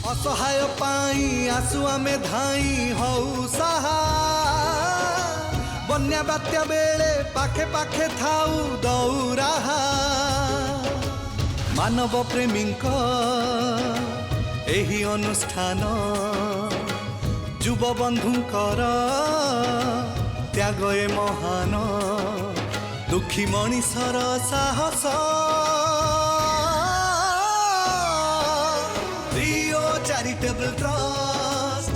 असहाय पाई आसु आमे धाई हऊ साहा बन्या बात्या बेले पाखे पाखे थाऊ दौराहा मानव प्रेमीक एही अनुष्ठान जुब बंधुंकर त्याग ए महान दुखी मनीषर साहस रियो चैरिटेबल ट्रस्ट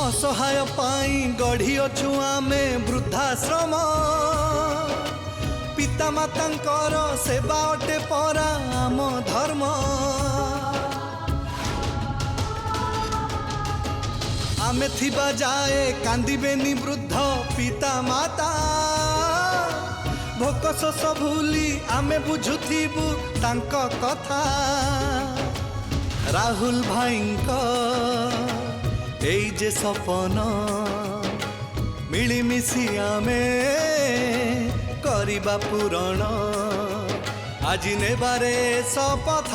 असहाय पाई गढ़ी अछु आमे वृद्धाश्रम पिता मातांकर सेवा अटे परा आम धर्म आमे थिबा जाए कांदिबेनी वृद्ध पिता माता भोक शोष भूली आमे बुझुथिबु तांक कथा राहुल भाईंक एई जे सपन मिलिमिशि आमे करिबा पूरण आज नेबारे शपथ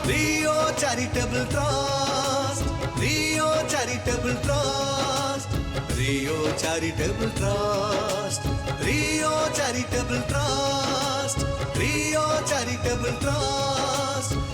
रियो चैरिटेबल ट्रस्ट रियो चैरिटेबल ट्रस्ट रियो चैरिटेबल ट्रस्ट रियो चैरिटेबल ट्रस्ट रियो चैरिटेबल ट्रस्ट